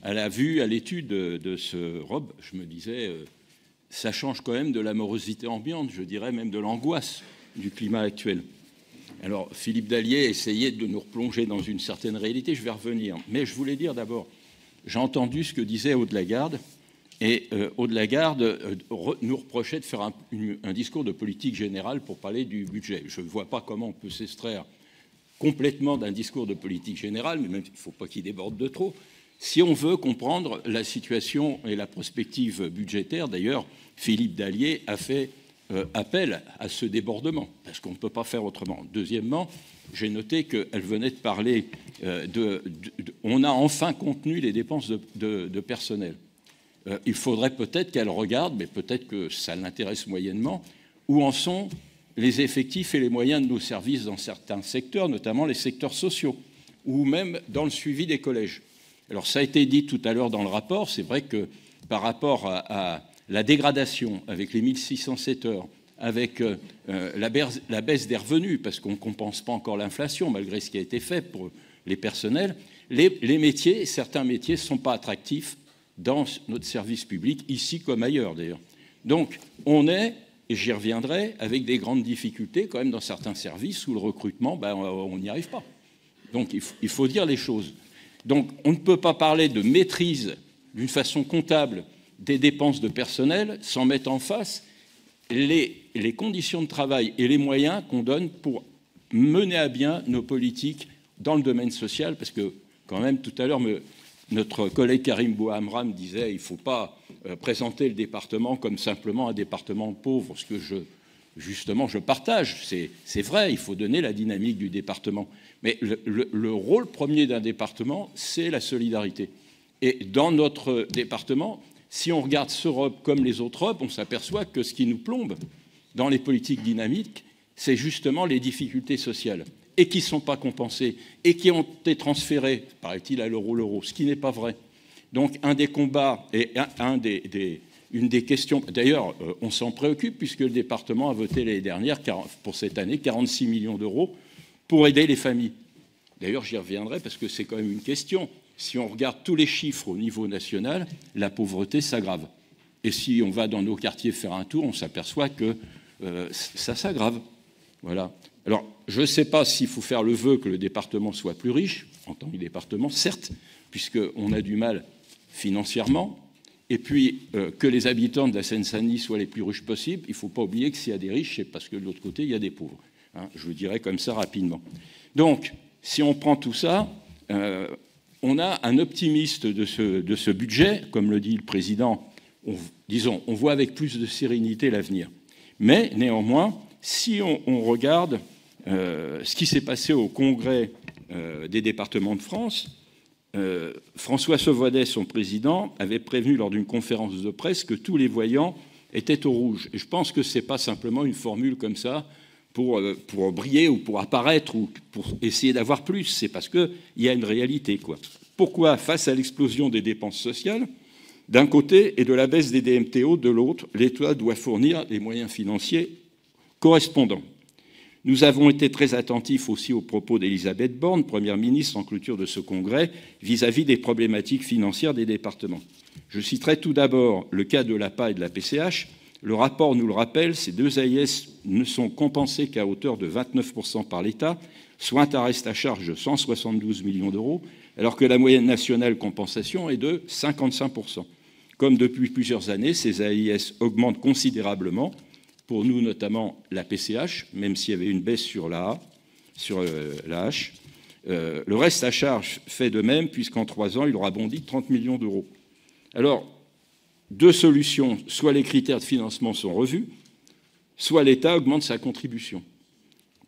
à la vue, à l'étude de ce Rob, je me disais, ça change quand même de la morosité ambiante, je dirais même de l'angoisse du climat actuel. Alors, Philippe Dallier essayait de nous replonger dans une certaine réalité, je vais revenir. Mais je voulais dire d'abord, j'ai entendu ce que disait Aude Lagarde, et Aude Lagarde nous reprochait de faire un discours de politique générale pour parler du budget. Je ne vois pas comment on peut s'extraire complètement d'un discours de politique générale, mais même il ne faut pas qu'il déborde de trop, si on veut comprendre la situation et la prospective budgétaire. D'ailleurs, Philippe Dallier a fait appel à ce débordement, parce qu'on ne peut pas faire autrement. Deuxièmement, j'ai noté qu'elle venait de parler on a enfin contenu les dépenses de personnel. Il faudrait peut-être qu'elle regarde, mais peut-être que ça l'intéresse moyennement, où en sont les effectifs et les moyens de nos services dans certains secteurs, notamment les secteurs sociaux, ou même dans le suivi des collèges. Alors ça a été dit tout à l'heure dans le rapport, c'est vrai que par rapport à la dégradation avec les 1607 heures, avec la baisse des revenus, parce qu'on ne compense pas encore l'inflation malgré ce qui a été fait pour les personnels, les métiers, certains métiers ne sont pas attractifs dans notre service public, ici comme ailleurs d'ailleurs. Donc on est, et j'y reviendrai, avec des grandes difficultés quand même dans certains services où le recrutement, on n'y arrive pas. Donc il faut dire les choses. Donc on ne peut pas parler de maîtrise d'une façon comptable des dépenses de personnel sans mettre en face les conditions de travail et les moyens qu'on donne pour mener à bien nos politiques dans le domaine social, parce que quand même tout à l'heure notre collègue Karim Bouhamram disait il ne faut pas présenter le département comme simplement un département pauvre, ce que justement je partage, c'est vrai, il faut donner la dynamique du département, mais le rôle premier d'un département, c'est la solidarité. Et dans notre département, si on regarde ce ROP comme les autres ROP, on s'aperçoit que ce qui nous plombe dans les politiques dynamiques, c'est justement les difficultés sociales, et qui ne sont pas compensées, et qui ont été transférées, paraît-il, à l'euro, ce qui n'est pas vrai. Donc un des combats, et une des questions, d'ailleurs on s'en préoccupe, puisque le département a voté l'année dernière, pour cette année, 46 millions d'euros pour aider les familles. D'ailleurs j'y reviendrai, parce que c'est quand même une question. Si on regarde tous les chiffres au niveau national, la pauvreté s'aggrave. Et si on va dans nos quartiers faire un tour, on s'aperçoit que ça s'aggrave. Voilà. Alors, je ne sais pas s'il faut faire le vœu que le département soit plus riche, en tant que département, certes, puisqu'on a du mal financièrement, et puis que les habitants de la Seine-Saint-Denis soient les plus riches possibles. Il ne faut pas oublier que s'il y a des riches, c'est parce que de l'autre côté, il y a des pauvres. Hein, je le dirais comme ça rapidement. Donc, si on prend tout ça, on a un optimiste de ce budget, comme le dit le président, on voit avec plus de sérénité l'avenir. Mais néanmoins, si on regarde ce qui s'est passé au Congrès des départements de France, François Sauvodet, son président, avait prévenu lors d'une conférence de presse que tous les voyants étaient au rouge. Et je pense que ce n'est pas simplement une formule comme ça pour briller ou pour apparaître ou pour essayer d'avoir plus. C'est parce qu'il y a une réalité, quoi. Pourquoi, face à l'explosion des dépenses sociales, d'un côté, et de la baisse des DMTO de l'autre, l'État doit fournir les moyens financiers correspondants? Nous avons été très attentifs aussi aux propos d'Elisabeth Borne, Première ministre en clôture de ce congrès, vis-à-vis des problématiques financières des départements. Je citerai tout d'abord le cas de l'APA et de la PCH. Le rapport nous le rappelle, ces deux AIS ne sont compensés qu'à hauteur de 29% par l'État, soit un reste à charge de 172 millions d'euros, alors que la moyenne nationale compensation est de 55%. Comme depuis plusieurs années, ces AIS augmentent considérablement. Pour nous, notamment la PCH, même s'il y avait une baisse sur l'AH. Le reste à charge fait de même, puisqu'en 3 ans, il aura bondi de 30 millions d'euros. Alors, deux solutions. Soit les critères de financement sont revus, soit l'État augmente sa contribution.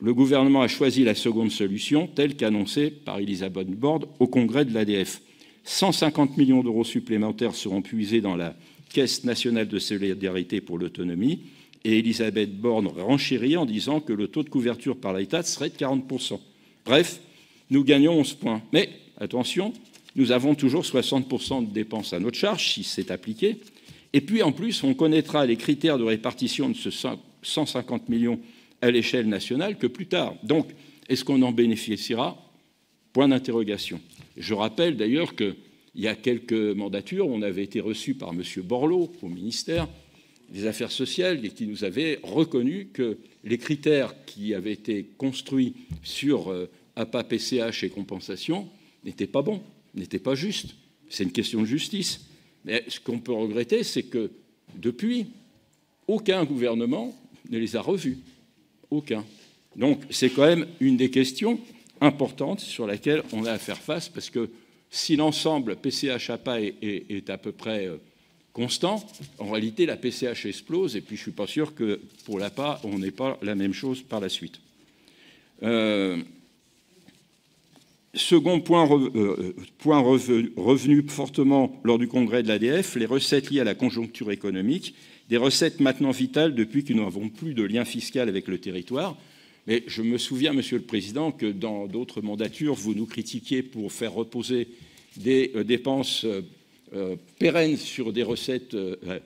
Le gouvernement a choisi la seconde solution, telle qu'annoncée par Elisabeth Borne au congrès de l'ADF. 150 millions d'euros supplémentaires seront puisés dans la Caisse nationale de solidarité pour l'autonomie, et Elisabeth Borne renchérit en disant que le taux de couverture par l'État serait de 40%. Bref, nous gagnons 11 points. Mais attention, nous avons toujours 60% de dépenses à notre charge, si c'est appliqué. Et puis, en plus, on connaîtra les critères de répartition de ce 150 millions à l'échelle nationale que plus tard. Donc, est-ce qu'on en bénéficiera? Point d'interrogation. Je rappelle d'ailleurs qu'il il y a quelques mandatures, on avait été reçu par M. Borloo au ministère des Affaires sociales et qui nous avait reconnu que les critères qui avaient été construits sur APA, PCH et compensation n'étaient pas bons, n'étaient pas justes. C'est une question de justice. Mais ce qu'on peut regretter, c'est que depuis, aucun gouvernement ne les a revus. Aucun. Donc c'est quand même une des questions importantes sur laquelle on a à faire face, parce que si l'ensemble PCH-APA est à peu près constant, en réalité la PCH explose, et puis je ne suis pas sûr que pour l'APA, on n'ait pas la même chose par la suite. Second point, revenu fortement lors du congrès de l'ADF, les recettes liées à la conjoncture économique, des recettes maintenant vitales depuis que nous n'avons plus de lien fiscal avec le territoire. Mais je me souviens, Monsieur le Président, que dans d'autres mandatures, vous nous critiquiez pour faire reposer des dépenses pérennes sur des recettes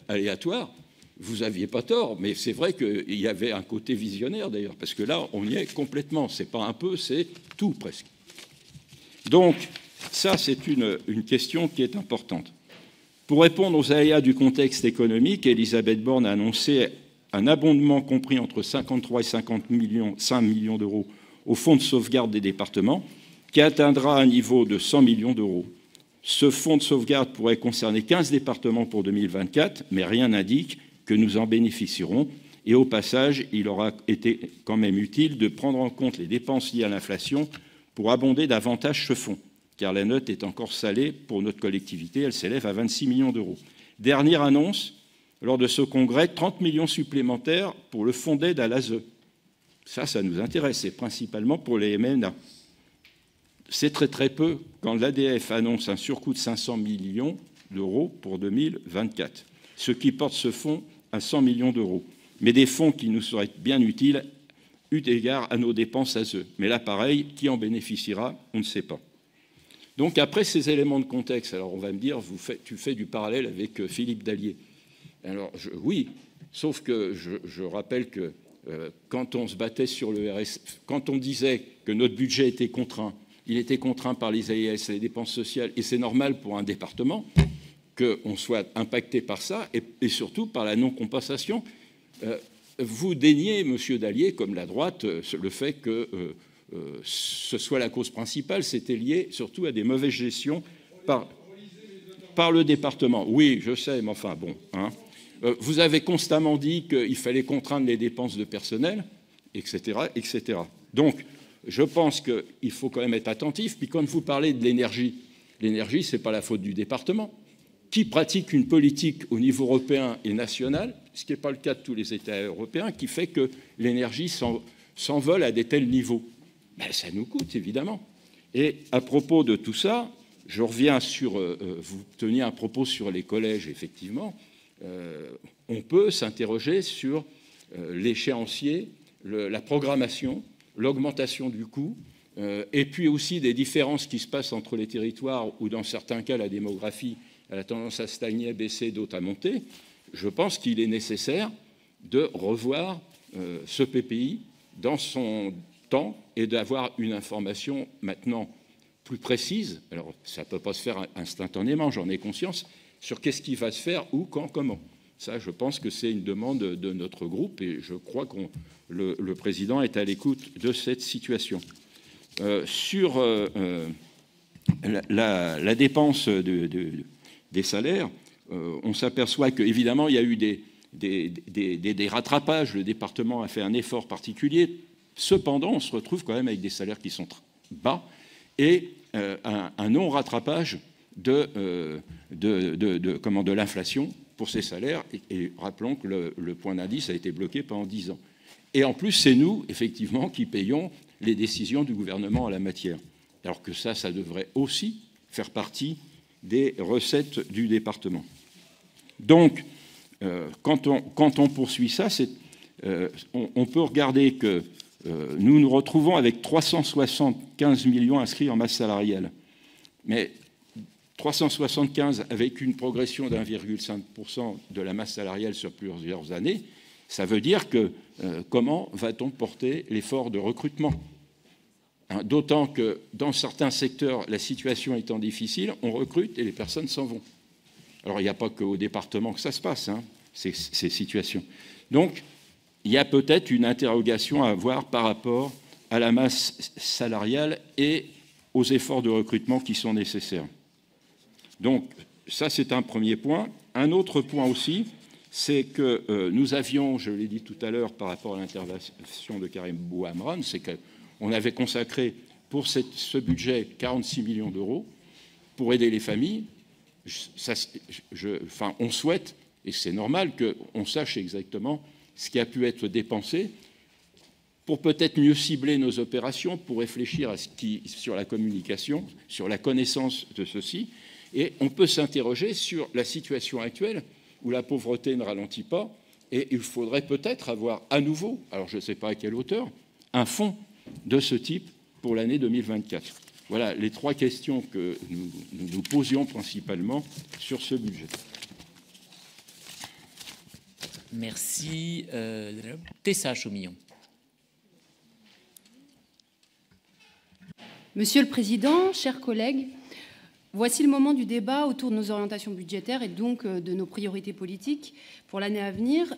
aléatoires. Vous n'aviez pas tort, mais c'est vrai qu'il y avait un côté visionnaire d'ailleurs, parce que là, on y est complètement. C'est pas un peu, c'est tout presque. Donc, ça, c'est une question qui est importante. Pour répondre aux aléas du contexte économique, Elisabeth Borne a annoncé un abondement compris entre 53 et 5 millions d'euros au fonds de sauvegarde des départements, qui atteindra un niveau de 100 millions d'euros. Ce fonds de sauvegarde pourrait concerner 15 départements pour 2024, mais rien n'indique que nous en bénéficierons. Et au passage, il aura été quand même utile de prendre en compte les dépenses liées à l'inflation pour abonder davantage ce fonds, car la note est encore salée pour notre collectivité, elle s'élève à 26 millions d'euros. Dernière annonce, lors de ce congrès, 30 millions supplémentaires pour le fonds d'aide à l'ASE. Ça nous intéresse, c'est principalement pour les MNA. C'est très très peu quand l'ADF annonce un surcoût de 500 millions d'euros pour 2024, ce qui porte ce fonds à 100 millions d'euros. Mais des fonds qui nous seraient bien utiles eu égard à nos dépenses ASE. Mais là, pareil, qui en bénéficiera, on ne sait pas. Donc, après ces éléments de contexte, alors on va me dire, tu fais du parallèle avec Philippe Dallier. Alors, oui, sauf que je rappelle que quand on se battait sur le RSA, quand on disait que notre budget était contraint, il était contraint par les AIS, les dépenses sociales, et c'est normal pour un département qu'on soit impacté par ça, et surtout par la non-compensation. Vous déniez, Monsieur Dallier, comme la droite, le fait que ce soit la cause principale. C'était lié surtout à des mauvaises gestions par le département. Oui, je sais, mais enfin, bon. Hein. Vous avez constamment dit qu'il fallait contraindre les dépenses de personnel, etc., etc. Donc, je pense qu'il faut quand même être attentif. Puis quand vous parlez de l'énergie, l'énergie, ce n'est pas la faute du département. Qui pratique une politique au niveau européen et national, ce qui n'est pas le cas de tous les États européens, qui fait que l'énergie s'envole à des tels niveaux. Ben, ça nous coûte, évidemment. Et à propos de tout ça, je reviens sur... vous teniez un propos sur les collèges, effectivement. On peut s'interroger sur l'échéancier, la programmation, l'augmentation du coût, et puis aussi des différences qui se passent entre les territoires, où dans certains cas, la démographie elle a tendance à stagner, à baisser, d'autres à monter. Je pense qu'il est nécessaire de revoir ce PPI dans son temps et d'avoir une information maintenant plus précise. Alors, ça ne peut pas se faire instantanément, j'en ai conscience, sur qu'est-ce qui va se faire, où, quand, comment. Ça, je pense que c'est une demande de notre groupe et je crois que le président est à l'écoute de cette situation. Sur la dépense des salaires, on s'aperçoit qu'évidemment, il y a eu des rattrapages. Le département a fait un effort particulier. Cependant, on se retrouve quand même avec des salaires qui sont bas et un non-rattrapage de l'inflation pour ces salaires. Et rappelons que le point d'indice a été bloqué pendant 10 ans. Et en plus, c'est nous, effectivement, qui payons les décisions du gouvernement en la matière. Alors que ça devrait aussi faire partie des recettes du département. Donc, quand on poursuit ça, on peut regarder que nous nous retrouvons avec 375 millions inscrits en masse salariale. Mais 375 avec une progression d'1,5% de la masse salariale sur plusieurs années, ça veut dire que comment va-t-on porter l'effort de recrutement ? hein, d'autant que dans certains secteurs, la situation étant difficile, on recrute et les personnes s'en vont. Alors, il n'y a pas qu'au département que ça se passe, hein, ces situations. Donc, il y a peut-être une interrogation à avoir par rapport à la masse salariale et aux efforts de recrutement qui sont nécessaires. Donc, ça, c'est un premier point. Un autre point aussi, c'est que nous avions, je l'ai dit tout à l'heure par rapport à l'intervention de Karim Bouhamran, c'est qu'on avait consacré pour ce budget 46 millions d'euros pour aider les familles. On souhaite, et c'est normal, qu'on sache exactement ce qui a pu être dépensé pour peut-être mieux cibler nos opérations, pour réfléchir sur la communication, sur la connaissance de ceci. Et on peut s'interroger sur la situation actuelle où la pauvreté ne ralentit pas, et il faudrait peut-être avoir à nouveau, alors je ne sais pas à quelle hauteur, un fonds de ce type pour l'année 2024. Voilà les trois questions que nous posions principalement sur ce budget. Merci. Tessa Chaumillon. Monsieur le Président, chers collègues, voici le moment du débat autour de nos orientations budgétaires et donc de nos priorités politiques pour l'année à venir.